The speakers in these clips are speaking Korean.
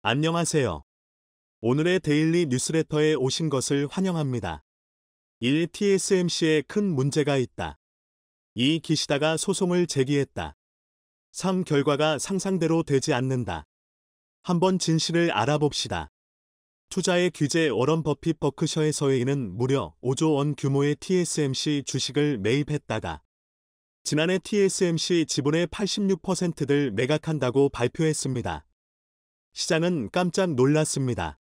안녕하세요. 오늘의 데일리 뉴스레터에 오신 것을 환영합니다. 1. TSMC에 큰 문제가 있다. 2. 기시다가 소송을 제기했다. 3. 결과가 상상대로 되지 않는다. 한번 진실을 알아봅시다. 투자의 규제 워런 버핏 버크셔의 서해인은 무려 5조 원 규모의 TSMC 주식을 매입했다가 지난해 TSMC 지분의 86%를 매각한다고 발표했습니다. 시장은 깜짝 놀랐습니다.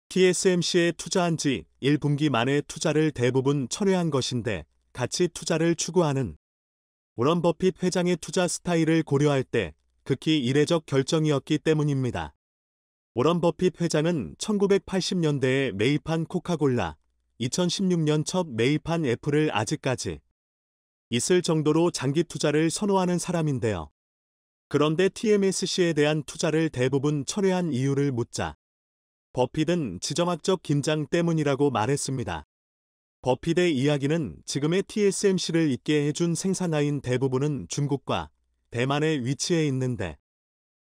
TSMC에 투자한 지 1분기 만에 투자를 대부분 철회한 것인데 가치 투자를 추구하는 워런 버핏 회장의 투자 스타일을 고려할 때 극히 이례적 결정이었기 때문입니다. 워런 버핏 회장은 1980년대에 매입한 코카콜라, 2016년 첫 매입한 애플을 아직까지 있을 정도로 장기 투자를 선호하는 사람인데요. 그런데 TSMC에 대한 투자를 대부분 철회한 이유를 묻자 버핏은 지정학적 긴장 때문이라고 말했습니다. 버핏의 이야기는 지금의 TSMC를 있게 해준 생산라인 대부분은 중국과 대만에 위치해 있는데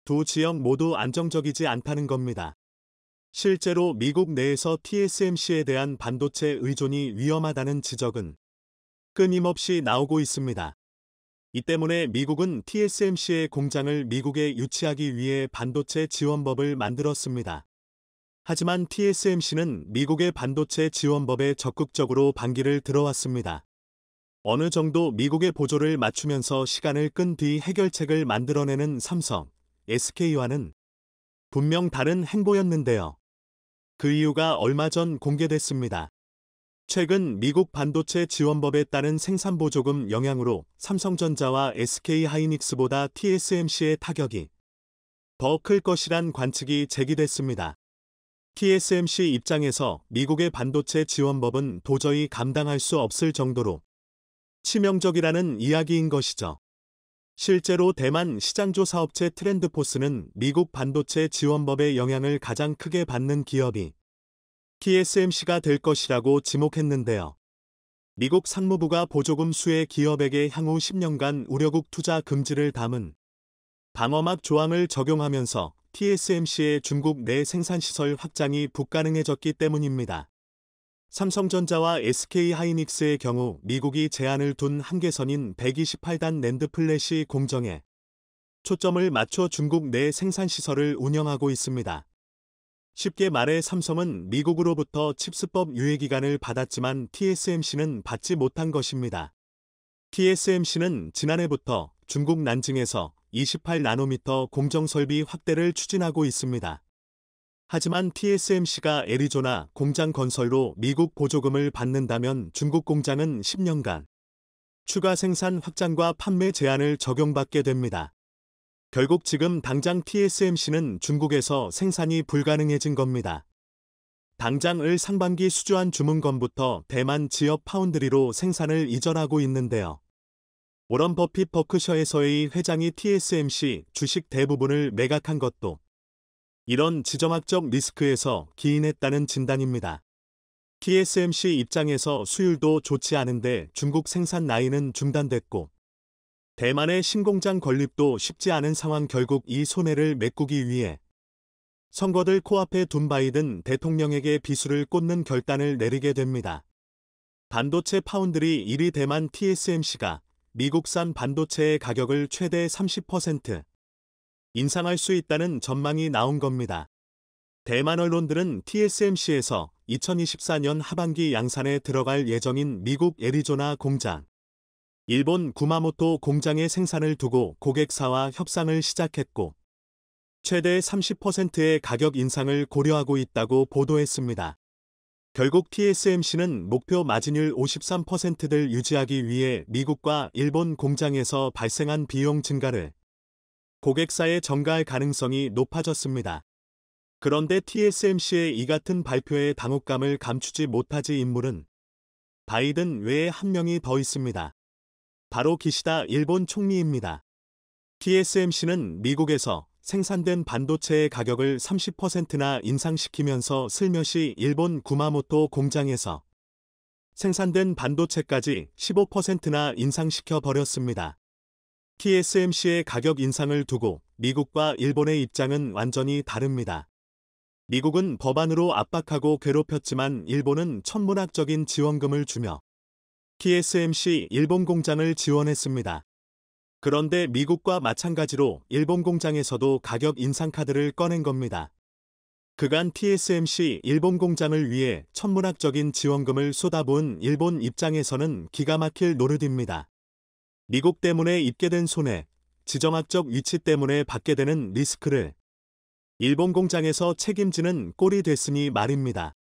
두 지역 모두 안정적이지 않다는 겁니다. 실제로 미국 내에서 TSMC에 대한 반도체 의존이 위험하다는 지적은 끊임없이 나오고 있습니다. 이 때문에 미국은 TSMC의 공장을 미국에 유치하기 위해 반도체 지원법을 만들었습니다. 하지만 TSMC는 미국의 반도체 지원법에 적극적으로 반기를 들어왔습니다. 어느 정도 미국의 보조를 맞추면서 시간을 끈 뒤 해결책을 만들어내는 삼성, SK와는 분명 다른 행보였는데요. 그 이유가 얼마 전 공개됐습니다. 최근 미국 반도체 지원법에 따른 생산보조금 영향으로 삼성전자와 SK하이닉스보다 TSMC의 타격이 더 클 것이란 관측이 제기됐습니다. TSMC 입장에서 미국의 반도체 지원법은 도저히 감당할 수 없을 정도로 치명적이라는 이야기인 것이죠. 실제로 대만 시장조사 업체 트렌드포스는 미국 반도체 지원법의 영향을 가장 크게 받는 기업이 TSMC가 될 것이라고 지목했는데요. 미국 상무부가 보조금 수혜 기업에게 향후 10년간 우려국 투자 금지를 담은 방어막 조항을 적용하면서 TSMC의 중국 내 생산시설 확장이 불가능해졌기 때문입니다. 삼성전자와 SK하이닉스의 경우 미국이 제한을 둔 한계선인 128단 낸드 플래시 공정에 초점을 맞춰 중국 내 생산시설을 운영하고 있습니다. 쉽게 말해 삼성은 미국으로부터 칩스법 유예기간을 받았지만 TSMC는 받지 못한 것입니다. TSMC는 지난해부터 중국 난징에서 28나노미터 공정설비 확대를 추진하고 있습니다. 하지만 TSMC가 애리조나 공장 건설로 미국 보조금을 받는다면 중국 공장은 10년간 추가 생산 확장과 판매 제한을 적용받게 됩니다. 결국 지금 당장 TSMC는 중국에서 생산이 불가능해진 겁니다. 당장을 상반기 수주한 주문건부터 대만 지역 파운드리로 생산을 이전하고 있는데요. 워런 버핏 버크셔에서의 회장이 TSMC 주식 대부분을 매각한 것도 이런 지정학적 리스크에서 기인했다는 진단입니다. TSMC 입장에서 수율도 좋지 않은데 중국 생산 라인은 중단됐고 대만의 신공장 건립도 쉽지 않은 상황. 결국 이 손해를 메꾸기 위해 선거를 코앞에 둔 바이든 대통령에게 비수를 꽂는 결단을 내리게 됩니다. 반도체 파운드리 1위 대만 TSMC가 미국산 반도체의 가격을 최대 30% 인상할 수 있다는 전망이 나온 겁니다. 대만 언론들은 TSMC에서 2024년 하반기 양산에 들어갈 예정인 미국 애리조나 공장, 일본 구마모토 공장의 생산을 두고 고객사와 협상을 시작했고 최대 30%의 가격 인상을 고려하고 있다고 보도했습니다. 결국 TSMC는 목표 마진율 53%를 유지하기 위해 미국과 일본 공장에서 발생한 비용 증가를 고객사에 전가할 가능성이 높아졌습니다. 그런데 TSMC의 이 같은 발표에 당혹감을 감추지 못하지 인물은 바이든 외에 한 명이 더 있습니다. 바로 기시다 일본 총리입니다. TSMC는 미국에서 생산된 반도체의 가격을 30%나 인상시키면서 슬며시 일본 구마모토 공장에서 생산된 반도체까지 15%나 인상시켜 버렸습니다. TSMC의 가격 인상을 두고 미국과 일본의 입장은 완전히 다릅니다. 미국은 법안으로 압박하고 괴롭혔지만 일본은 천문학적인 지원금을 주며 TSMC 일본 공장을 지원했습니다. 그런데 미국과 마찬가지로 일본 공장에서도 가격 인상 카드를 꺼낸 겁니다. 그간 TSMC 일본 공장을 위해 천문학적인 지원금을 쏟아부은 일본 입장에서는 기가 막힐 노릇입니다. 미국 때문에 입게 된 손해, 지정학적 위치 때문에 받게 되는 리스크를 일본 공장에서 책임지는 꼴이 됐으니 말입니다.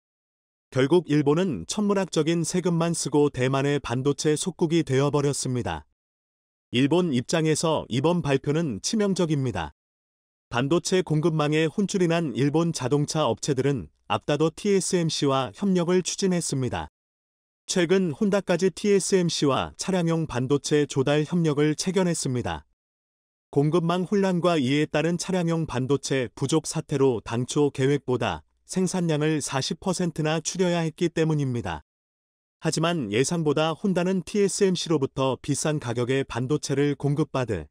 결국 일본은 천문학적인 세금만 쓰고 대만의 반도체 속국이 되어버렸습니다. 일본 입장에서 이번 발표는 치명적입니다. 반도체 공급망에 혼쭐이 난 일본 자동차 업체들은 앞다퉈 TSMC와 협력을 추진했습니다. 최근 혼다까지 TSMC와 차량용 반도체 조달 협력을 체결했습니다. 공급망 혼란과 이에 따른 차량용 반도체 부족 사태로 당초 계획보다 생산량을 40%나 줄여야 했기 때문입니다. 하지만 예상보다 혼다는 TSMC로부터 비싼 가격의 반도체를 공급받을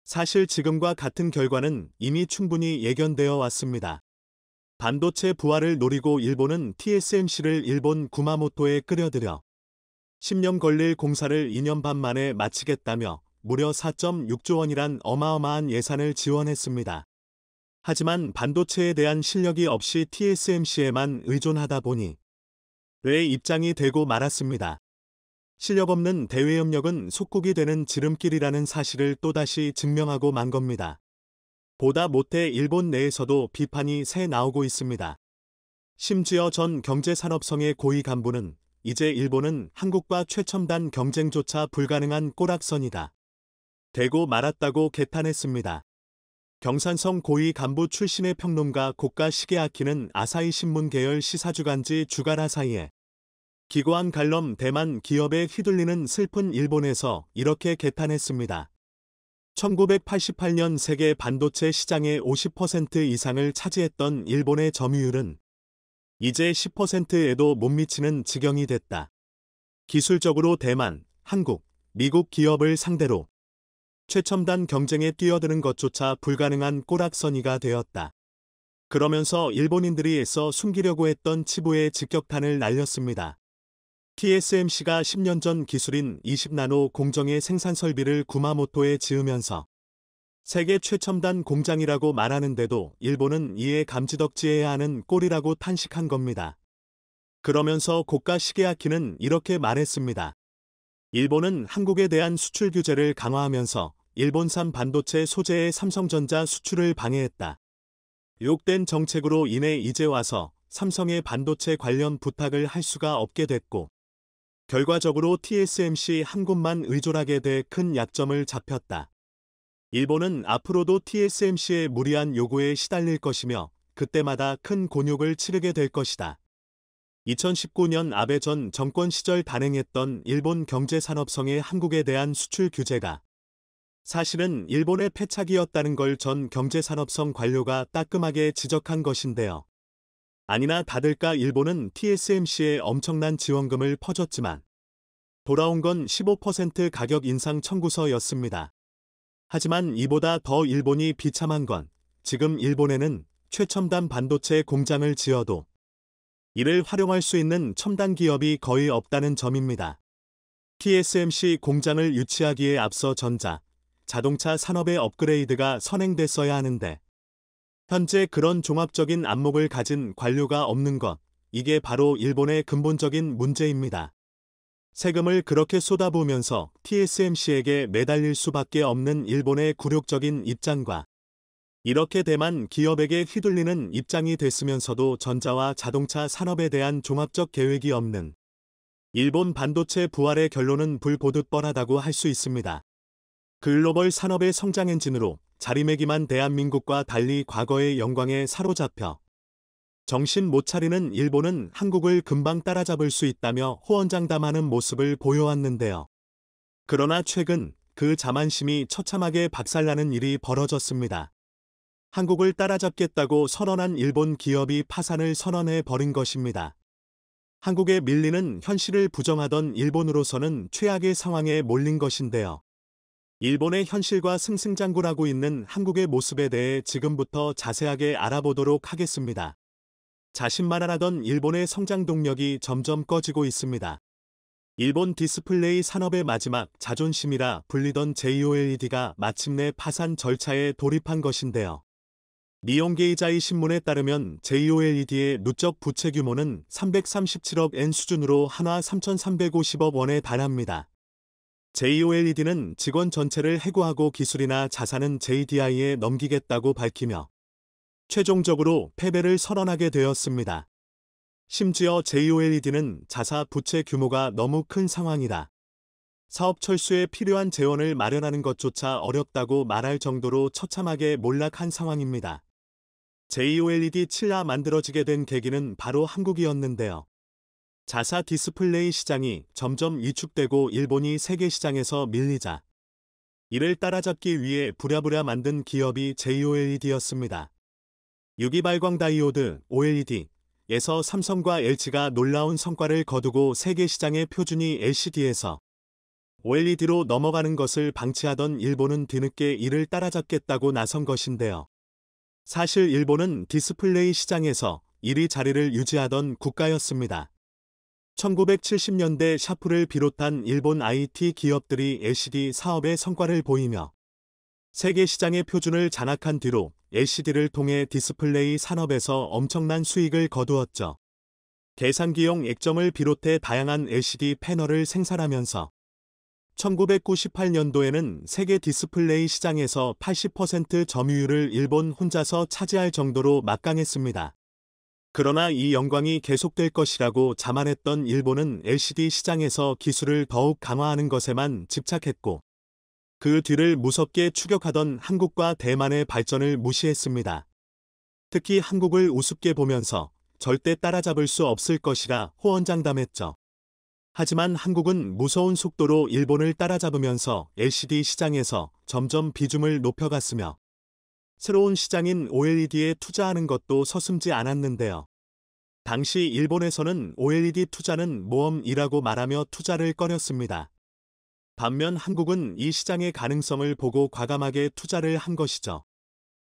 사실 지금과 같은 결과는 이미 충분히 예견되어 왔습니다. 반도체 부활을 노리고 일본은 TSMC를 일본 구마모토에 끌어들여 10년 걸릴 공사를 2년 반 만에 마치겠다며 무려 4.6조 원이란 어마어마한 예산을 지원했습니다. 하지만 반도체에 대한 실력이 없이 TSMC에만 의존하다 보니 왜 입장이 되고 말았습니다. 실력 없는 대외협력은 속국이 되는 지름길이라는 사실을 또다시 증명하고 만 겁니다. 보다 못해 일본 내에서도 비판이 새 나오고 있습니다. 심지어 전 경제산업성의 고위 간부는 이제 일본은 한국과 최첨단 경쟁조차 불가능한 꼬락선이다 되고 말았다고 개탄했습니다. 경산성 고위 간부 출신의 평론가 고가 시게아키는 아사히 신문 계열 시사주간지 주가라사이에 기고한 갈럼 대만 기업에 휘둘리는 슬픈 일본에서 이렇게 개탄했습니다. 1988년 세계 반도체 시장의 50% 이상을 차지했던 일본의 점유율은 이제 10%에도 못 미치는 지경이 됐다. 기술적으로 대만, 한국, 미국 기업을 상대로 최첨단 경쟁에 뛰어드는 것조차 불가능한 꼬락서니가 되었다. 그러면서 일본인들이 애써 숨기려고 했던 치부에 직격탄을 날렸습니다. TSMC가 10년 전 기술인 20나노 공정의 생산 설비를 구마모토에 지으면서 세계 최첨단 공장이라고 말하는데도 일본은 이에 감지덕지해야 하는 꼴이라고 탄식한 겁니다. 그러면서 고가 시게아키는 이렇게 말했습니다. 일본은 한국에 대한 수출 규제를 강화하면서 일본산 반도체 소재의 삼성전자 수출을 방해했다. 욕된 정책으로 인해 이제 와서 삼성의 반도체 관련 부탁을 할 수가 없게 됐고 결과적으로 TSMC 한 곳만 의존하게 돼 큰 약점을 잡혔다. 일본은 앞으로도 TSMC의 무리한 요구에 시달릴 것이며 그때마다 큰 곤욕을 치르게 될 것이다. 2019년 아베 전 정권 시절 단행했던 일본 경제산업성의 한국에 대한 수출 규제가 사실은 일본의 패착이었다는 걸 전 경제산업성 관료가 따끔하게 지적한 것인데요. 아니나 다를까 일본은 TSMC에 엄청난 지원금을 퍼줬지만 돌아온 건 15% 가격 인상 청구서였습니다. 하지만 이보다 더 일본이 비참한 건 지금 일본에는 최첨단 반도체 공장을 지어도 이를 활용할 수 있는 첨단 기업이 거의 없다는 점입니다. TSMC 공장을 유치하기에 앞서 전자, 자동차 산업의 업그레이드가 선행됐어야 하는데 현재 그런 종합적인 안목을 가진 관료가 없는 것, 이게 바로 일본의 근본적인 문제입니다. 세금을 그렇게 쏟아부으면서 TSMC에게 매달릴 수밖에 없는 일본의 굴욕적인 입장과 이렇게 대만 기업에게 휘둘리는 입장이 됐으면서도 전자와 자동차 산업에 대한 종합적 계획이 없는 일본 반도체 부활의 결론은 불 보듯 뻔하다고 할 수 있습니다. 글로벌 산업의 성장 엔진으로 자리매김한 대한민국과 달리 과거의 영광에 사로잡혀 정신 못 차리는 일본은 한국을 금방 따라잡을 수 있다며 호언장담하는 모습을 보여왔는데요. 그러나 최근 그 자만심이 처참하게 박살나는 일이 벌어졌습니다. 한국을 따라잡겠다고 선언한 일본 기업이 파산을 선언해 버린 것입니다. 한국에 밀리는 현실을 부정하던 일본으로서는 최악의 상황에 몰린 것인데요. 일본의 현실과 승승장구하고 있는 한국의 모습에 대해 지금부터 자세하게 알아보도록 하겠습니다. 자신만만하던 일본의 성장 동력이 점점 꺼지고 있습니다. 일본 디스플레이 산업의 마지막 자존심이라 불리던 JOLED가 마침내 파산 절차에 돌입한 것인데요. 니혼게이자이 신문에 따르면 JOLED의 누적 부채 규모는 337억 엔 수준으로 한화 3,350억 원에 달합니다. JOLED는 직원 전체를 해고하고 기술이나 자산은 JDI에 넘기겠다고 밝히며 최종적으로 패배를 선언하게 되었습니다. 심지어 JOLED는 자사 부채 규모가 너무 큰 상황이다. 사업 철수에 필요한 재원을 마련하는 것조차 어렵다고 말할 정도로 처참하게 몰락한 상황입니다. JOLED 7가 만들어지게 된 계기는 바로 한국이었는데요. 자사 디스플레이 시장이 점점 위축되고 일본이 세계 시장에서 밀리자 이를 따라잡기 위해 부랴부랴 만든 기업이 JOLED였습니다. 유기발광 다이오드 OLED에서 삼성과 LG가 놀라운 성과를 거두고 세계 시장의 표준이 LCD에서 OLED로 넘어가는 것을 방치하던 일본은 뒤늦게 이를 따라잡겠다고 나선 것인데요. 사실 일본은 디스플레이 시장에서 1위 자리를 유지하던 국가였습니다. 1970년대 샤프를 비롯한 일본 IT 기업들이 LCD 사업의 성과를 보이며 세계 시장의 표준을 장악한 뒤로 LCD를 통해 디스플레이 산업에서 엄청난 수익을 거두었죠. 계산기용 액정을 비롯해 다양한 LCD 패널을 생산하면서 1998년도에는 세계 디스플레이 시장에서 80% 점유율을 일본 혼자서 차지할 정도로 막강했습니다. 그러나 이 영광이 계속될 것이라고 자만했던 일본은 LCD 시장에서 기술을 더욱 강화하는 것에만 집착했고 그 뒤를 무섭게 추격하던 한국과 대만의 발전을 무시했습니다. 특히 한국을 우습게 보면서 절대 따라잡을 수 없을 것이라 호언장담했죠. 하지만 한국은 무서운 속도로 일본을 따라잡으면서 LCD 시장에서 점점 비중을 높여갔으며 새로운 시장인 OLED에 투자하는 것도 서슴지 않았는데요. 당시 일본에서는 OLED 투자는 모험이라고 말하며 투자를 꺼렸습니다. 반면 한국은 이 시장의 가능성을 보고 과감하게 투자를 한 것이죠.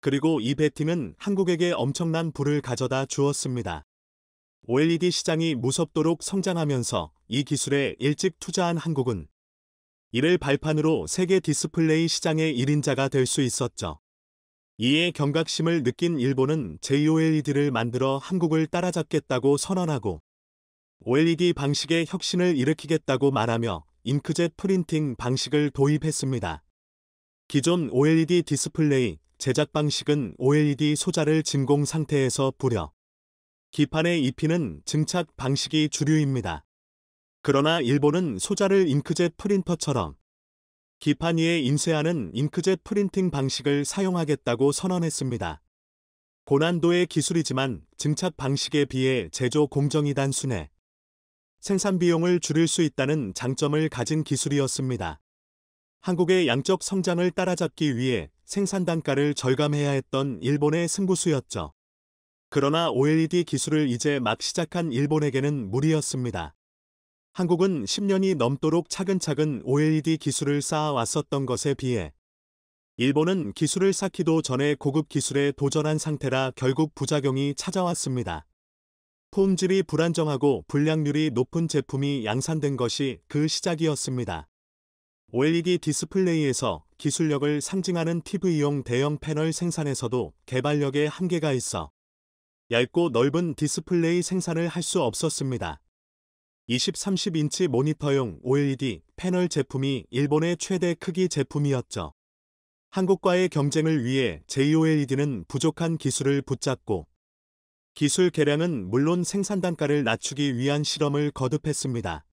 그리고 이 베팅은 한국에게 엄청난 부를 가져다 주었습니다. OLED 시장이 무섭도록 성장하면서 이 기술에 일찍 투자한 한국은 이를 발판으로 세계 디스플레이 시장의 1인자가 될 수 있었죠. 이에 경각심을 느낀 일본은 JOLED를 만들어 한국을 따라잡겠다고 선언하고 OLED 방식의 혁신을 일으키겠다고 말하며 잉크젯 프린팅 방식을 도입했습니다. 기존 OLED 디스플레이 제작 방식은 OLED 소자를 진공 상태에서 부려 기판에 입히는 증착 방식이 주류입니다. 그러나 일본은 소자를 잉크젯 프린터처럼 기판 위에 인쇄하는 잉크젯 프린팅 방식을 사용하겠다고 선언했습니다. 고난도의 기술이지만 증착 방식에 비해 제조 공정이 단순해 생산 비용을 줄일 수 있다는 장점을 가진 기술이었습니다. 한국의 양적 성장을 따라잡기 위해 생산 단가를 절감해야 했던 일본의 승부수였죠. 그러나 OLED 기술을 이제 막 시작한 일본에게는 무리였습니다. 한국은 10년이 넘도록 차근차근 OLED 기술을 쌓아왔었던 것에 비해 일본은 기술을 쌓기도 전에 고급 기술에 도전한 상태라 결국 부작용이 찾아왔습니다. 품질이 불안정하고 불량률이 높은 제품이 양산된 것이 그 시작이었습니다. OLED 디스플레이에서 기술력을 상징하는 TV용 대형 패널 생산에서도 개발력에 한계가 있어 얇고 넓은 디스플레이 생산을 할 수 없었습니다. 20-30인치 모니터용 OLED 패널 제품이 일본의 최대 크기 제품이었죠. 한국과의 경쟁을 위해 JOLED는 부족한 기술을 붙잡고 기술 개량은 물론 생산 단가를 낮추기 위한 실험을 거듭했습니다.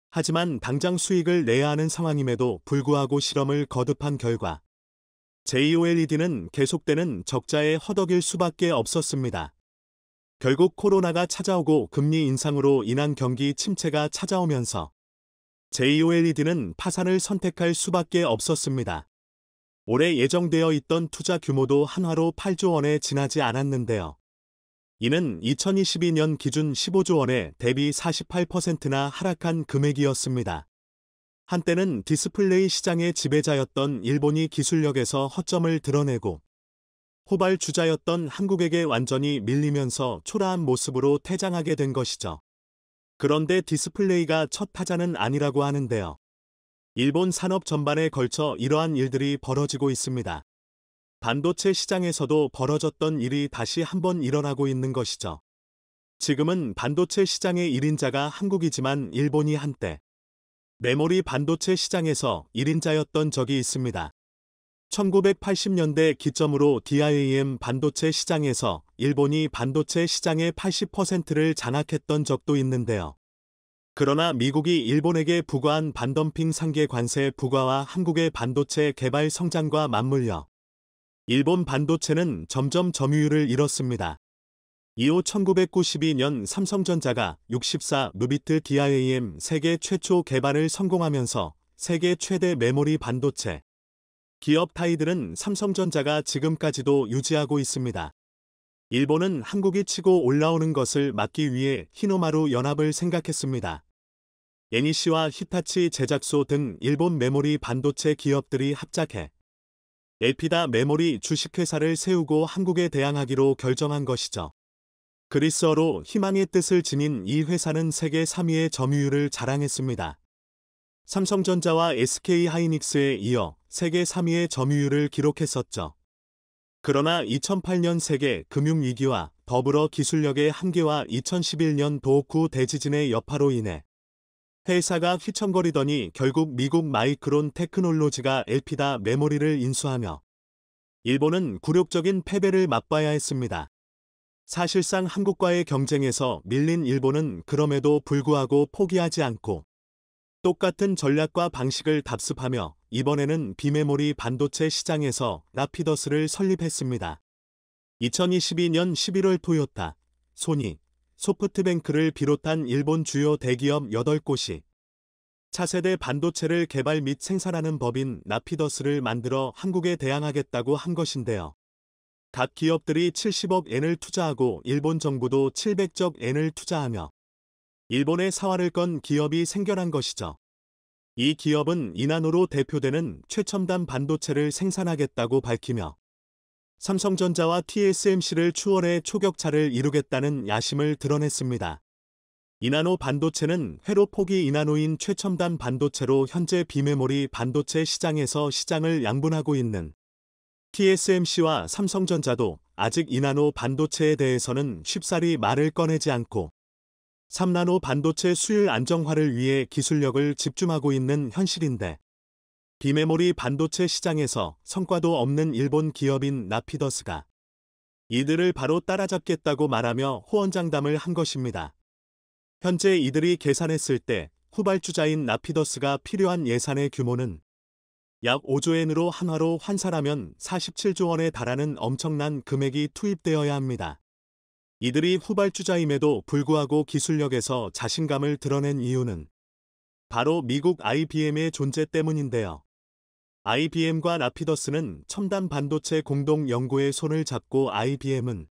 하지만 당장 수익을 내야 하는 상황임에도 불구하고 실험을 거듭한 결과 JOLED는 계속되는 적자에 허덕일 수밖에 없었습니다. 결국 코로나가 찾아오고 금리 인상으로 인한 경기 침체가 찾아오면서 JOLED는 파산을 선택할 수밖에 없었습니다. 올해 예정되어 있던 투자 규모도 한화로 8조 원에 지나지 않았는데요. 이는 2022년 기준 15조 원에 대비 48%나 하락한 금액이었습니다. 한때는 디스플레이 시장의 지배자였던 일본이 기술력에서 허점을 드러내고 후발주자였던 한국에게 완전히 밀리면서 초라한 모습으로 퇴장하게 된 것이죠. 그런데 디스플레이가 첫 타자는 아니라고 하는데요. 일본 산업 전반에 걸쳐 이러한 일들이 벌어지고 있습니다. 반도체 시장에서도 벌어졌던 일이 다시 한번 일어나고 있는 것이죠. 지금은 반도체 시장의 1인자가 한국이지만 일본이 한때 메모리 반도체 시장에서 1인자였던 적이 있습니다. 1980년대 기점으로 DRAM 반도체 시장에서 일본이 반도체 시장의 80%를 장악했던 적도 있는데요. 그러나 미국이 일본에게 부과한 반덤핑 상계 관세 부과와 한국의 반도체 개발 성장과 맞물려 일본 반도체는 점점 점유율을 잃었습니다. 이후 1992년 삼성전자가 64루비트 DRAM 세계 최초 개발을 성공하면서 세계 최대 메모리 반도체 기업 타이틀은 삼성전자가 지금까지도 유지하고 있습니다. 일본은 한국이 치고 올라오는 것을 막기 위해 히노마루 연합을 생각했습니다. NEC와 히타치 제작소 등 일본 메모리 반도체 기업들이 합작해 엘피다 메모리 주식회사를 세우고 한국에 대항하기로 결정한 것이죠. 그리스어로 희망의 뜻을 지닌 이 회사는 세계 3위의 점유율을 자랑했습니다. 삼성전자와 SK하이닉스에 이어 세계 3위의 점유율을 기록했었죠. 그러나 2008년 세계 금융위기와 더불어 기술력의 한계와 2011년 도호쿠 대지진의 여파로 인해 회사가 휘청거리더니 결국 미국 마이크론 테크놀로지가 엘피다 메모리를 인수하며 일본은 굴욕적인 패배를 맛봐야 했습니다. 사실상 한국과의 경쟁에서 밀린 일본은 그럼에도 불구하고 포기하지 않고 똑같은 전략과 방식을 답습하며 이번에는 비메모리 반도체 시장에서 라피더스를 설립했습니다. 2022년 11월 토요타, 소니, 소프트뱅크를 비롯한 일본 주요 대기업 8곳이 차세대 반도체를 개발 및 생산하는 법인 라피더스를 만들어 한국에 대항하겠다고 한 것인데요. 각 기업들이 70억 엔을 투자하고 일본 정부도 700억 엔을 투자하며 일본의 사활을 건 기업이 생겨난 것이죠. 이 기업은 이나노로 대표되는 최첨단 반도체를 생산하겠다고 밝히며 삼성전자와 TSMC를 추월해 초격차를 이루겠다는 야심을 드러냈습니다. 이나노 반도체는 회로 폭이 이나노인 최첨단 반도체로 현재 비메모리 반도체 시장에서 시장을 양분하고 있는 TSMC와 삼성전자도 아직 이나노 반도체에 대해서는 쉽사리 말을 꺼내지 않고 3나노 반도체 수율 안정화를 위해 기술력을 집중하고 있는 현실인데 비메모리 반도체 시장에서 성과도 없는 일본 기업인 라피더스가 이들을 바로 따라잡겠다고 말하며 호언장담을 한 것입니다. 현재 이들이 계산했을 때 후발주자인 라피더스가 필요한 예산의 규모는 약 5조 엔으로 한화로 환산하면 47조 원에 달하는 엄청난 금액이 투입되어야 합니다. 이들이 후발주자임에도 불구하고 기술력에서 자신감을 드러낸 이유는 바로 미국 IBM의 존재 때문인데요. IBM과 라피더스는 첨단 반도체 공동 연구에 손을 잡고 IBM은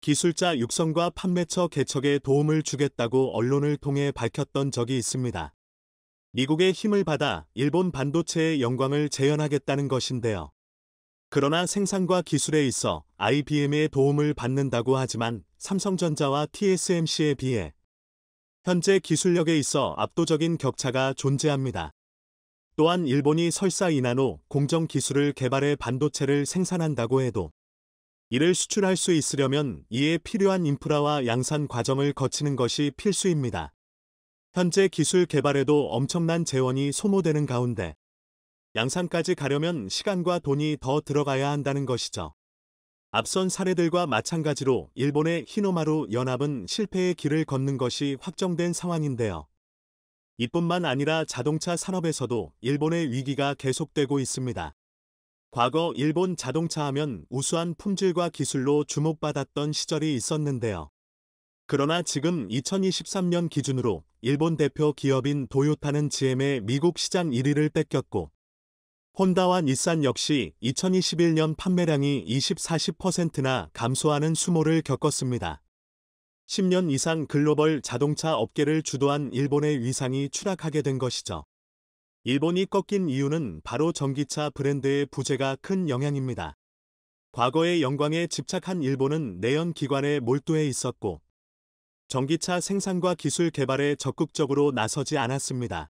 기술자 육성과 판매처 개척에 도움을 주겠다고 언론을 통해 밝혔던 적이 있습니다. 미국의 힘을 받아 일본 반도체의 영광을 재현하겠다는 것인데요. 그러나 생산과 기술에 있어 IBM의 도움을 받는다고 하지만 삼성전자와 TSMC에 비해 현재 기술력에 있어 압도적인 격차가 존재합니다. 또한 일본이 설사 이나노 공정 기술을 개발해 반도체를 생산한다고 해도 이를 수출할 수 있으려면 이에 필요한 인프라와 양산 과정을 거치는 것이 필수입니다. 현재 기술 개발에도 엄청난 재원이 소모되는 가운데 양산까지 가려면 시간과 돈이 더 들어가야 한다는 것이죠. 앞선 사례들과 마찬가지로 일본의 히노마루 연합은 실패의 길을 걷는 것이 확정된 상황인데요. 이뿐만 아니라 자동차 산업에서도 일본의 위기가 계속되고 있습니다. 과거 일본 자동차 하면 우수한 품질과 기술로 주목받았던 시절이 있었는데요. 그러나 지금 2023년 기준으로 일본 대표 기업인 도요타는 GM의 미국 시장 1위를 뺏겼고 혼다와 닛산 역시 2021년 판매량이 40%나 감소하는 수모를 겪었습니다. 10년 이상 글로벌 자동차 업계를 주도한 일본의 위상이 추락하게 된 것이죠. 일본이 꺾인 이유는 바로 전기차 브랜드의 부재가 큰 영향입니다. 과거의 영광에 집착한 일본은 내연 기관에 몰두해 있었고 전기차 생산과 기술 개발에 적극적으로 나서지 않았습니다.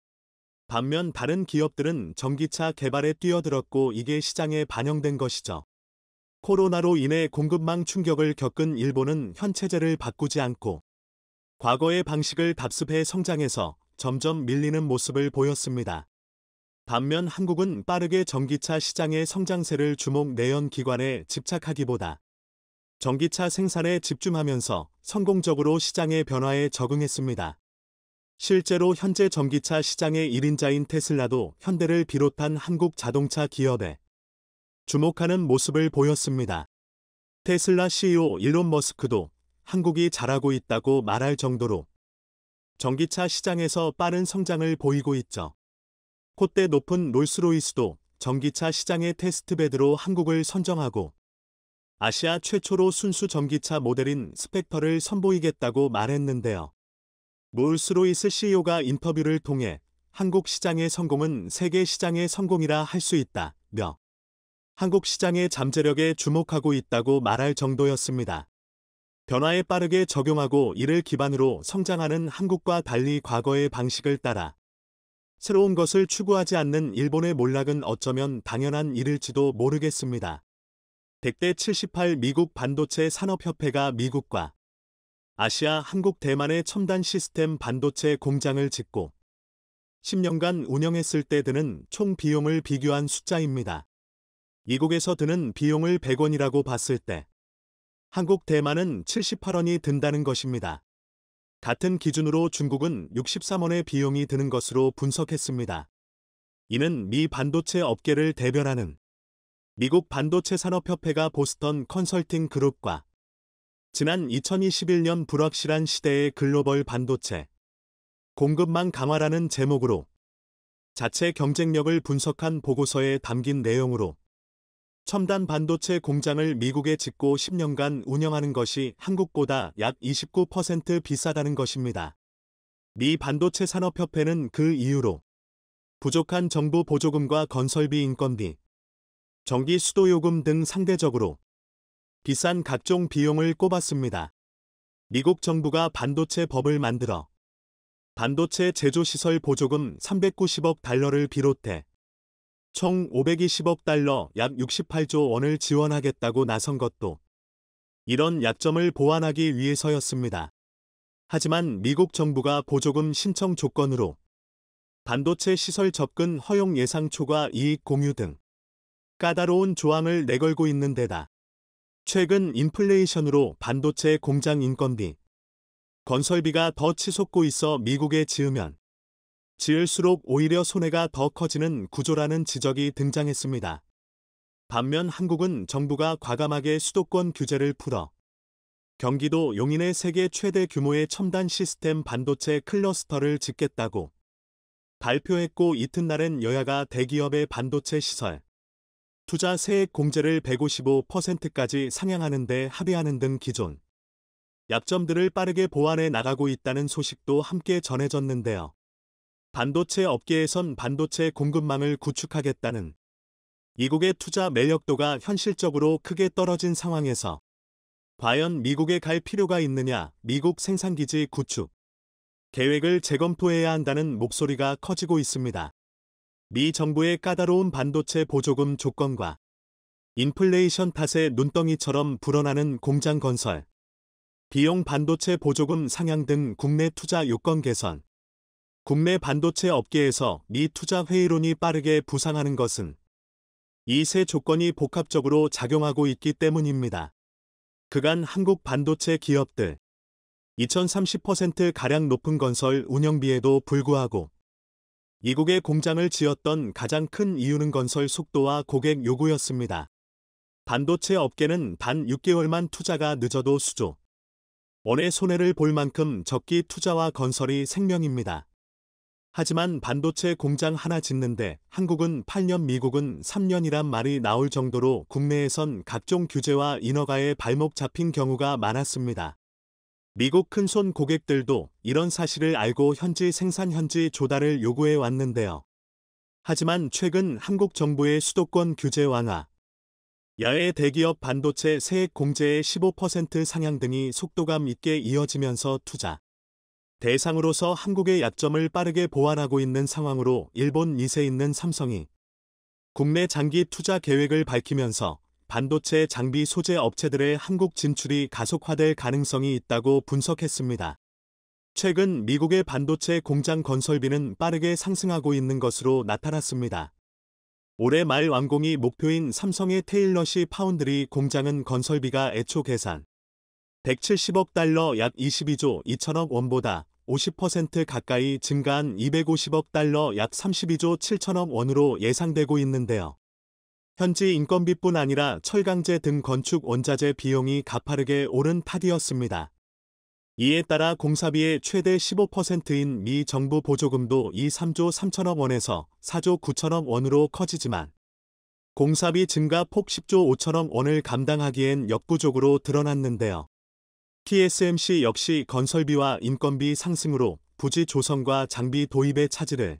반면 다른 기업들은 전기차 개발에 뛰어들었고 이게 시장에 반영된 것이죠. 코로나로 인해 공급망 충격을 겪은 일본은 현 체제를 바꾸지 않고 과거의 방식을 답습해 성장해서 점점 밀리는 모습을 보였습니다. 반면 한국은 빠르게 전기차 시장의 성장세를 주목 내연 기관에 집착하기보다 전기차 생산에 집중하면서 성공적으로 시장의 변화에 적응했습니다. 실제로 현재 전기차 시장의 1인자인 테슬라도 현대를 비롯한 한국 자동차 기업에 주목하는 모습을 보였습니다. 테슬라 CEO 일론 머스크도 한국이 잘하고 있다고 말할 정도로 전기차 시장에서 빠른 성장을 보이고 있죠. 콧대 높은 롤스로이스도 전기차 시장의 테스트베드로 한국을 선정하고 아시아 최초로 순수 전기차 모델인 스펙터를 선보이겠다고 말했는데요. 롤스로이스 CEO가 인터뷰를 통해 한국 시장의 성공은 세계 시장의 성공이라 할 수 있다며 한국 시장의 잠재력에 주목하고 있다고 말할 정도였습니다. 변화에 빠르게 적용하고 이를 기반으로 성장하는 한국과 달리 과거의 방식을 따라 새로운 것을 추구하지 않는 일본의 몰락은 어쩌면 당연한 일일지도 모르겠습니다. 백대 78 미국 반도체 산업협회가 미국과 아시아, 한국, 대만의 첨단 시스템 반도체 공장을 짓고 10년간 운영했을 때 드는 총 비용을 비교한 숫자입니다. 이국에서 드는 비용을 100원이라고 봤을 때 한국, 대만은 78원이 든다는 것입니다. 같은 기준으로 중국은 63원의 비용이 드는 것으로 분석했습니다. 이는 미 반도체 업계를 대변하는 미국 반도체 산업협회가 보스턴 컨설팅 그룹과 지난 2021년 불확실한 시대의 글로벌 반도체 공급망 강화라는 제목으로 자체 경쟁력을 분석한 보고서에 담긴 내용으로 첨단 반도체 공장을 미국에 짓고 10년간 운영하는 것이 한국보다 약 29% 비싸다는 것입니다. 미 반도체 산업협회는 그 이유로 부족한 정부 보조금과 건설비 인건비, 전기 수도요금 등 상대적으로 비싼 각종 비용을 꼽았습니다. 미국 정부가 반도체 법을 만들어 반도체 제조시설 보조금 390억 달러를 비롯해 총 520억 달러 약 68조 원을 지원하겠다고 나선 것도 이런 약점을 보완하기 위해서였습니다. 하지만 미국 정부가 보조금 신청 조건으로 반도체 시설 접근 허용 예상 초과 이익 공유 등 까다로운 조항을 내걸고 있는 데다 최근 인플레이션으로 반도체 공장 인건비, 건설비가 더 치솟고 있어 미국에 지으면 지을수록 오히려 손해가 더 커지는 구조라는 지적이 등장했습니다. 반면 한국은 정부가 과감하게 수도권 규제를 풀어 경기도 용인의 세계 최대 규모의 첨단 시스템 반도체 클러스터를 짓겠다고 발표했고 이튿날엔 여야가 대기업의 반도체 시설 투자 세액 공제를 155%까지 상향하는 데 합의하는 등 기존 약점들을 빠르게 보완해 나가고 있다는 소식도 함께 전해졌는데요. 반도체 업계에선 반도체 공급망을 구축하겠다는 이국의 투자 매력도가 현실적으로 크게 떨어진 상황에서 과연 미국에 갈 필요가 있느냐, 미국 생산기지 구축 계획을 재검토해야 한다는 목소리가 커지고 있습니다. 미 정부의 까다로운 반도체 보조금 조건과 인플레이션 탓에 눈덩이처럼 불어나는 공장 건설, 비용 반도체 보조금 상향 등 국내 투자 요건 개선, 국내 반도체 업계에서 미 투자 회의론이 빠르게 부상하는 것은 이 세 조건이 복합적으로 작용하고 있기 때문입니다. 그간 한국 반도체 기업들 2030%가량 높은 건설 운영비에도 불구하고 이국에 공장을 지었던 가장 큰 이유는 건설 속도와 고객 요구였습니다. 반도체 업계는 단 6개월만 투자가 늦어도 수조 원의 손해를 볼 만큼 적기 투자와 건설이 생명입니다. 하지만 반도체 공장 하나 짓는데 한국은 8년, 미국은 3년이란 말이 나올 정도로 국내에선 각종 규제와 인허가에 발목 잡힌 경우가 많았습니다. 미국 큰손 고객들도 이런 사실을 알고 현지 생산 현지 조달을 요구해 왔는데요. 하지만 최근 한국 정부의 수도권 규제 완화, 야외 대기업 반도체 세액 공제의 15% 상향 등이 속도감 있게 이어지면서 투자 대상으로서 한국의 약점을 빠르게 보완하고 있는 상황으로 일본 2세 있는 삼성이 국내 장기 투자 계획을 밝히면서 반도체 장비 소재 업체들의 한국 진출이 가속화될 가능성이 있다고 분석했습니다. 최근 미국의 반도체 공장 건설비는 빠르게 상승하고 있는 것으로 나타났습니다. 올해 말 완공이 목표인 삼성의 테일러시 파운드리 공장은 건설비가 애초 계산 170억 달러 약 22조 2천억 원보다 50% 가까이 증가한 250억 달러 약 32조 7천억 원으로 예상되고 있는데요. 현지 인건비뿐 아니라 철강제 등 건축 원자재 비용이 가파르게 오른 탓이었습니다. 이에 따라 공사비의 최대 15%인 미 정부 보조금도 3조 3천억 원에서 4조 9천억 원으로 커지지만 공사비 증가 폭 10조 5천억 원을 감당하기엔 역부족으로 드러났는데요. TSMC 역시 건설비와 인건비 상승으로 부지 조성과 장비 도입의 차질을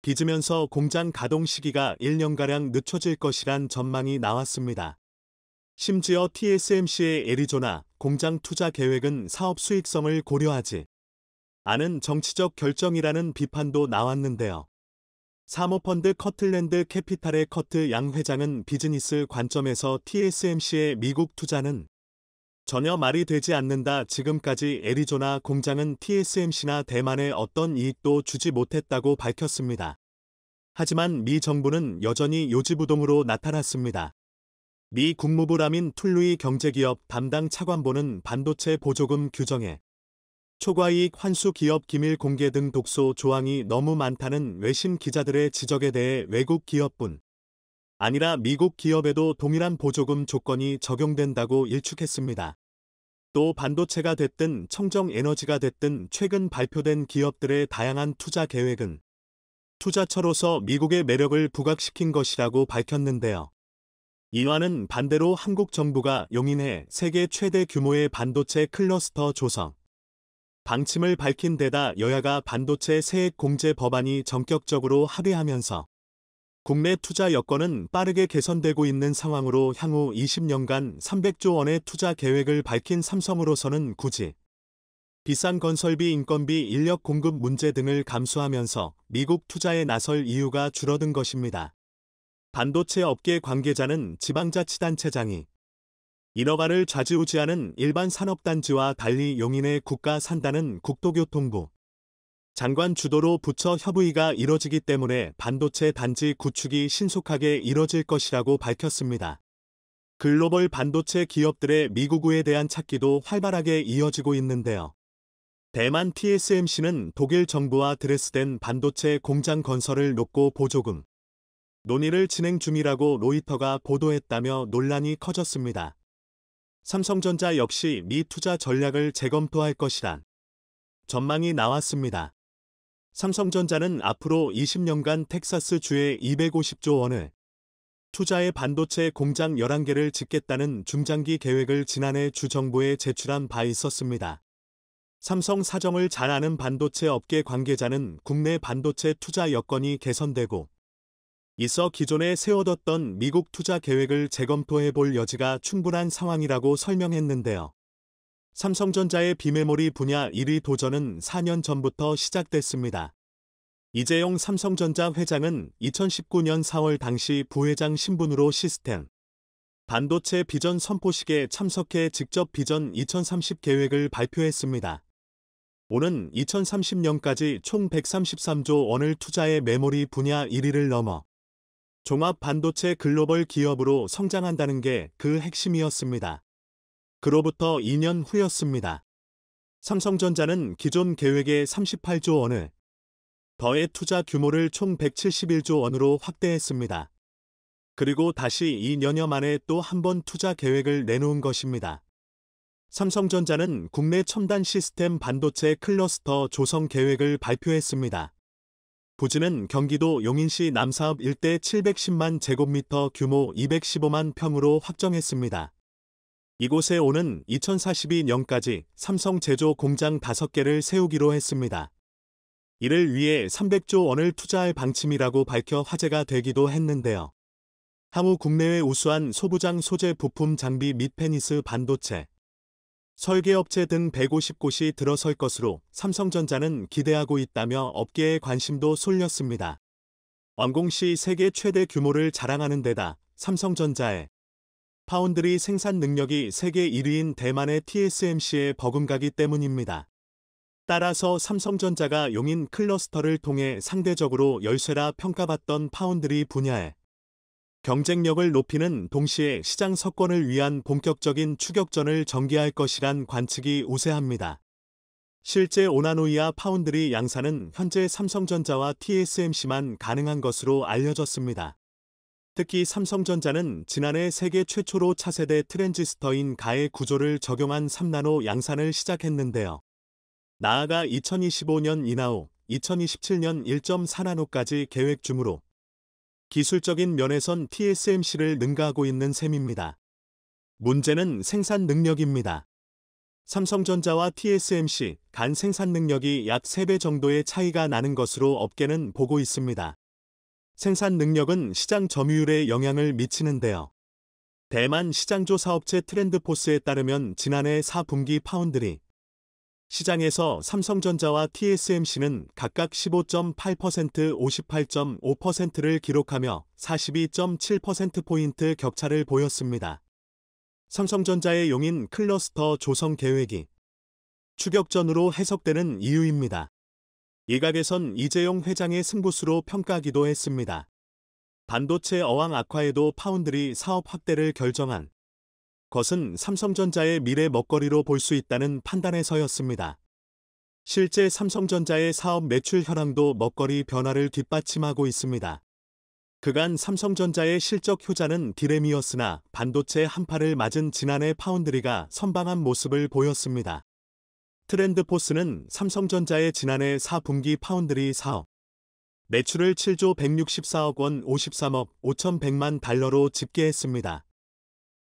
빚으면서 공장 가동 시기가 1년가량 늦춰질 것이란 전망이 나왔습니다. 심지어 TSMC의 애리조나 공장 투자 계획은 사업 수익성을 고려하지 않은 정치적 결정이라는 비판도 나왔는데요. 사모펀드 커틀랜드 캐피탈의 커트 양 회장은 비즈니스 관점에서 TSMC의 미국 투자는 전혀 말이 되지 않는다. 지금까지 애리조나 공장은 TSMC나 대만에 어떤 이익도 주지 못했다고 밝혔습니다. 하지만 미 정부는 여전히 요지부동으로 나타났습니다. 미 국무부 라민 툴루이 경제기업 담당 차관보는 반도체 보조금 규정에 초과이익 환수 기업 기밀 공개 등 독소 조항이 너무 많다는 외신 기자들의 지적에 대해 외국 기업뿐 아니라 미국 기업에도 동일한 보조금 조건이 적용된다고 일축했습니다. 또 반도체가 됐든 청정 에너지가 됐든 최근 발표된 기업들의 다양한 투자 계획은 투자처로서 미국의 매력을 부각시킨 것이라고 밝혔는데요. 이와는 반대로 한국 정부가 용인해 세계 최대 규모의 반도체 클러스터 조성 방침을 밝힌 데다 여야가 반도체 세액 공제 법안이 전격적으로 합의하면서 국내 투자 여건은 빠르게 개선되고 있는 상황으로 향후 20년간 300조 원의 투자 계획을 밝힌 삼성으로서는 굳이 비싼 건설비, 인건비, 인력 공급 문제 등을 감수하면서 미국 투자에 나설 이유가 줄어든 것입니다. 반도체 업계 관계자는 지방자치단체장이 인허가를 좌지우지하는 일반 산업단지와 달리 용인의 국가 산다는 국토교통부 장관 주도로 부처 협의가 이뤄지기 때문에 반도체 단지 구축이 신속하게 이뤄질 것이라고 밝혔습니다. 글로벌 반도체 기업들의 미국우에 대한 찾기도 활발하게 이어지고 있는데요. 대만 TSMC는 독일 정부와 드레스덴 반도체 공장 건설을 놓고 보조금 논의를 진행 중이라고 로이터가 보도했다며 논란이 커졌습니다. 삼성전자 역시 미 투자 전략을 재검토할 것이란 전망이 나왔습니다. 삼성전자는 앞으로 20년간 텍사스주에 250조 원을 투자해 반도체 공장 11개를 짓겠다는 중장기 계획을 지난해 주 정부에 제출한 바 있었습니다. 삼성 사정을 잘 아는 반도체 업계 관계자는 국내 반도체 투자 여건이 개선되고 있어 기존에 세워뒀던 미국 투자 계획을 재검토해 볼 여지가 충분한 상황이라고 설명했는데요. 삼성전자의 비메모리 분야 1위 도전은 4년 전부터 시작됐습니다. 이재용 삼성전자 회장은 2019년 4월 당시 부회장 신분으로 시스템 반도체 비전 선포식에 참석해 직접 비전 2030 계획을 발표했습니다. 오는 2030년까지 총 133조 원을 투자해 메모리 분야 1위를 넘어 종합 반도체 글로벌 기업으로 성장한다는 게 그 핵심이었습니다. 그로부터 2년 후였습니다. 삼성전자는 기존 계획의 38조 원을 더해 투자 규모를 총 171조 원으로 확대했습니다. 그리고 다시 2년여 만에 또 한 번 투자 계획을 내놓은 것입니다. 삼성전자는 국내 첨단 시스템 반도체 클러스터 조성 계획을 발표했습니다. 부지는 경기도 용인시 남사읍 일대 710만 제곱미터 규모 215만 평으로 확정했습니다. 이곳에 오는 2042년까지 삼성 제조 공장 5개를 세우기로 했습니다. 이를 위해 300조 원을 투자할 방침이라고 밝혀 화제가 되기도 했는데요. 향후 국내외 우수한 소부장 소재 부품 장비 및 페니스 반도체, 설계업체 등 150곳이 들어설 것으로 삼성전자는 기대하고 있다며 업계의 관심도 쏠렸습니다. 완공 시 세계 최대 규모를 자랑하는 데다 삼성전자의 파운드리 생산 능력이 세계 1위인 대만의 TSMC에 버금가기 때문입니다. 따라서 삼성전자가 용인 클러스터를 통해 상대적으로 열세라 평가받던 파운드리 분야에 경쟁력을 높이는 동시에 시장 석권을 위한 본격적인 추격전을 전개할 것이란 관측이 우세합니다. 실제 오나노이아 파운드리 양산은 현재 삼성전자와 TSMC만 가능한 것으로 알려졌습니다. 특히 삼성전자는 지난해 세계 최초로 차세대 트랜지스터인 가의 구조를 적용한 3나노 양산을 시작했는데요. 나아가 2025년 인하오, 2027년 1.4나노까지 계획 중으로 기술적인 면에선 TSMC를 능가하고 있는 셈입니다. 문제는 생산 능력입니다. 삼성전자와 TSMC 간 생산 능력이 약 3배 정도의 차이가 나는 것으로 업계는 보고 있습니다. 생산 능력은 시장 점유율에 영향을 미치는데요. 대만 시장조 사업체 트렌드포스에 따르면 지난해 4분기 파운드리 시장에서 삼성전자와 TSMC는 각각 15.8%, 58.5%를 기록하며 42.7%포인트 격차를 보였습니다. 삼성전자의 용인 클러스터 조성 계획이 추격전으로 해석되는 이유입니다. 일각에선 이재용 회장의 승부수로 평가하기도 했습니다. 반도체 어황 악화에도 파운드리 사업 확대를 결정한 것은 삼성전자의 미래 먹거리로 볼 수 있다는 판단에서였습니다. 실제 삼성전자의 사업 매출 현황도 먹거리 변화를 뒷받침하고 있습니다. 그간 삼성전자의 실적 효자는 디램이었으나 반도체 한파를 맞은 지난해 파운드리가 선방한 모습을 보였습니다. 트렌드포스는 삼성전자의 지난해 4분기 파운드리 사업 매출을 7조 164억 원 53억 5,100만 달러로 집계했습니다.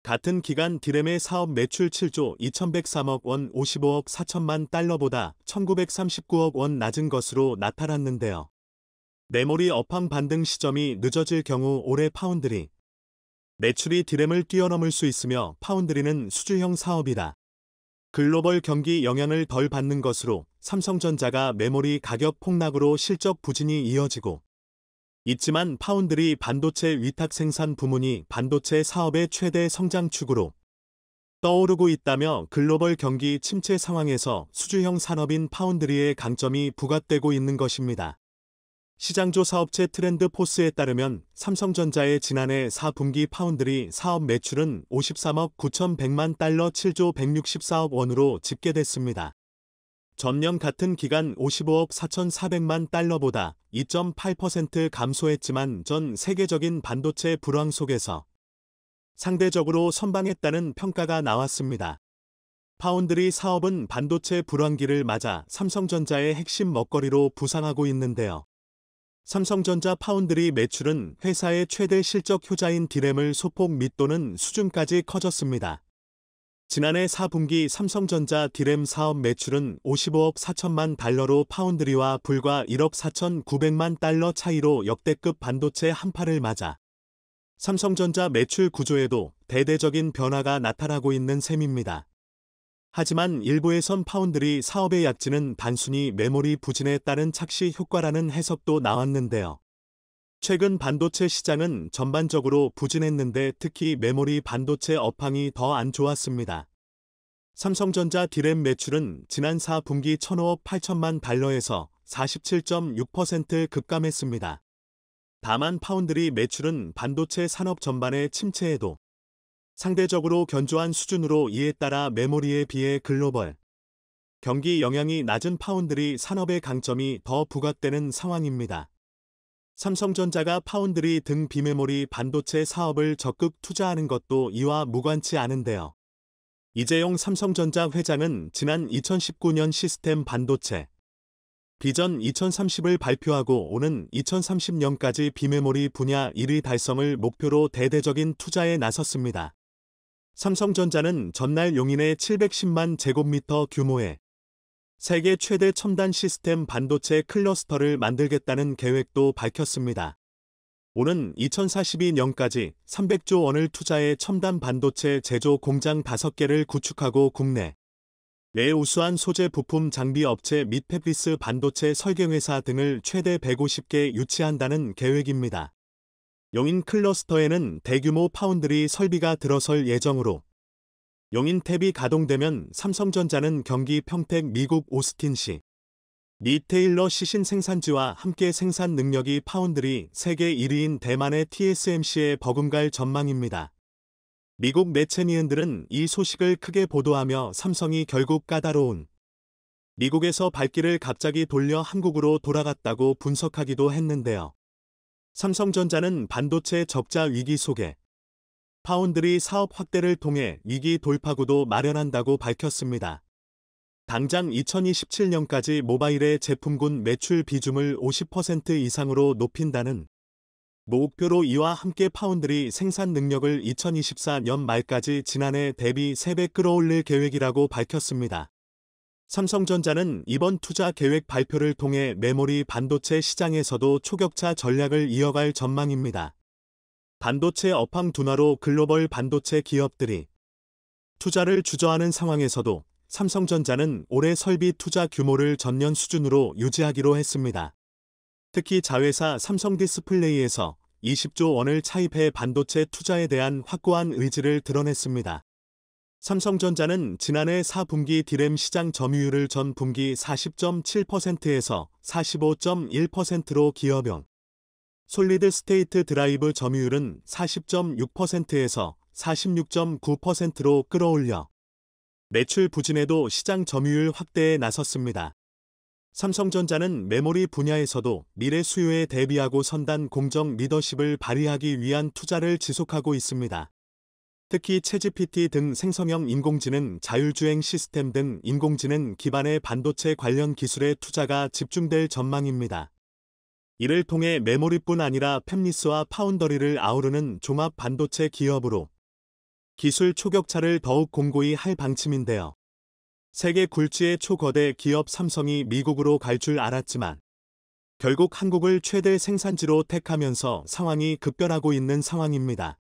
같은 기간 디램의 사업 매출 7조 2,103억 원 55억 4천만 달러보다 1,939억 원 낮은 것으로 나타났는데요. 메모리 업황 반등 시점이 늦어질 경우 올해 파운드리 매출이 디램을 뛰어넘을 수 있으며 파운드리는 수주형 사업이다. 글로벌 경기 영향을 덜 받는 것으로 삼성전자가 메모리 가격 폭락으로 실적 부진이 이어지고 있지만 파운드리 반도체 위탁 생산 부문이 반도체 사업의 최대 성장축으로 떠오르고 있다며 글로벌 경기 침체 상황에서 수주형 산업인 파운드리의 강점이 부각되고 있는 것입니다. 시장조 사업체 트렌드포스에 따르면 삼성전자의 지난해 4분기 파운드리 사업 매출은 53억 9,100만 달러 7조 164억 원으로 집계됐습니다. 전년 같은 기간 55억 4,400만 달러보다 2.8% 감소했지만 전 세계적인 반도체 불황 속에서 상대적으로 선방했다는 평가가 나왔습니다. 파운드리 사업은 반도체 불황기를 맞아 삼성전자의 핵심 먹거리로 부상하고 있는데요. 삼성전자 파운드리 매출은 회사의 최대 실적 효자인 디램을 소폭 밑도는 수준까지 커졌습니다. 지난해 4분기 삼성전자 디램 사업 매출은 55억 4천만 달러로 파운드리와 불과 1억 4,900만 달러 차이로 역대급 반도체 한파를 맞아 삼성전자 매출 구조에도 대대적인 변화가 나타나고 있는 셈입니다. 하지만 일부에선 파운드리 사업의 약진은 단순히 메모리 부진에 따른 착시 효과라는 해석도 나왔는데요. 최근 반도체 시장은 전반적으로 부진했는데 특히 메모리 반도체 업황이 더 안 좋았습니다. 삼성전자 디램 매출은 지난 4분기 1,005억 8천만 달러에서 47.6% 급감했습니다. 다만 파운드리 매출은 반도체 산업 전반의 침체에도 상대적으로 견조한 수준으로 이에 따라 메모리에 비해 글로벌 경기 영향이 낮은 파운드리 산업의 강점이 더 부각되는 상황입니다. 삼성전자가 파운드리 등 비메모리 반도체 사업을 적극 투자하는 것도 이와 무관치 않은데요. 이재용 삼성전자 회장은 지난 2019년 시스템 반도체 비전 2030을 발표하고 오는 2030년까지 비메모리 분야 1위 달성을 목표로 대대적인 투자에 나섰습니다. 삼성전자는 전날 용인에 710만 제곱미터 규모의 세계 최대 첨단 시스템 반도체 클러스터를 만들겠다는 계획도 밝혔습니다. 오는 2042년까지 300조 원을 투자해 첨단 반도체 제조 공장 5개를 구축하고 국내 외 우수한 소재 부품 장비 업체 및 팹리스 반도체 설계회사 등을 최대 150개 유치한다는 계획입니다. 용인 클러스터에는 대규모 파운드리 설비가 들어설 예정으로 용인탭이 가동되면 삼성전자는 경기 평택 미국 오스틴시 리테일러 시신 생산지와 함께 생산 능력이 파운드리 세계 1위인 대만의 TSMC에 버금갈 전망입니다. 미국 매체니언들은 이 소식을 크게 보도하며 삼성이 결국 까다로운 미국에서 발길을 갑자기 돌려 한국으로 돌아갔다고 분석하기도 했는데요. 삼성전자는 반도체 적자 위기 속에 파운드리 사업 확대를 통해 위기 돌파구도 마련한다고 밝혔습니다. 당장 2027년까지 모바일의 제품군 매출 비중을 50% 이상으로 높인다는 목표로 이와 함께 파운드리 생산 능력을 2024년 말까지 지난해 대비 3배 끌어올릴 계획이라고 밝혔습니다. 삼성전자는 이번 투자 계획 발표를 통해 메모리 반도체 시장에서도 초격차 전략을 이어갈 전망입니다. 반도체 업황 둔화로 글로벌 반도체 기업들이 투자를 주저하는 상황에서도 삼성전자는 올해 설비 투자 규모를 전년 수준으로 유지하기로 했습니다. 특히 자회사 삼성디스플레이에서 20조 원을 차입해 반도체 투자에 대한 확고한 의지를 드러냈습니다. 삼성전자는 지난해 4분기 디램 시장 점유율을 전 분기 40.7%에서 45.1%로 기업용 솔리드 스테이트 드라이브 점유율은 40.6%에서 46.9%로 끌어올려 매출 부진에도 시장 점유율 확대에 나섰습니다. 삼성전자는 메모리 분야에서도 미래 수요에 대비하고 선단 공정 리더십을 발휘하기 위한 투자를 지속하고 있습니다. 특히 챗GPT 등 생성형 인공지능, 자율주행 시스템 등 인공지능 기반의 반도체 관련 기술에 투자가 집중될 전망입니다. 이를 통해 메모리뿐 아니라 팹리스와 파운더리를 아우르는 종합 반도체 기업으로 기술 초격차를 더욱 공고히 할 방침인데요. 세계 굴지의 초거대 기업 삼성이 미국으로 갈 줄 알았지만 결국 한국을 최대 생산지로 택하면서 상황이 급변하고 있는 상황입니다.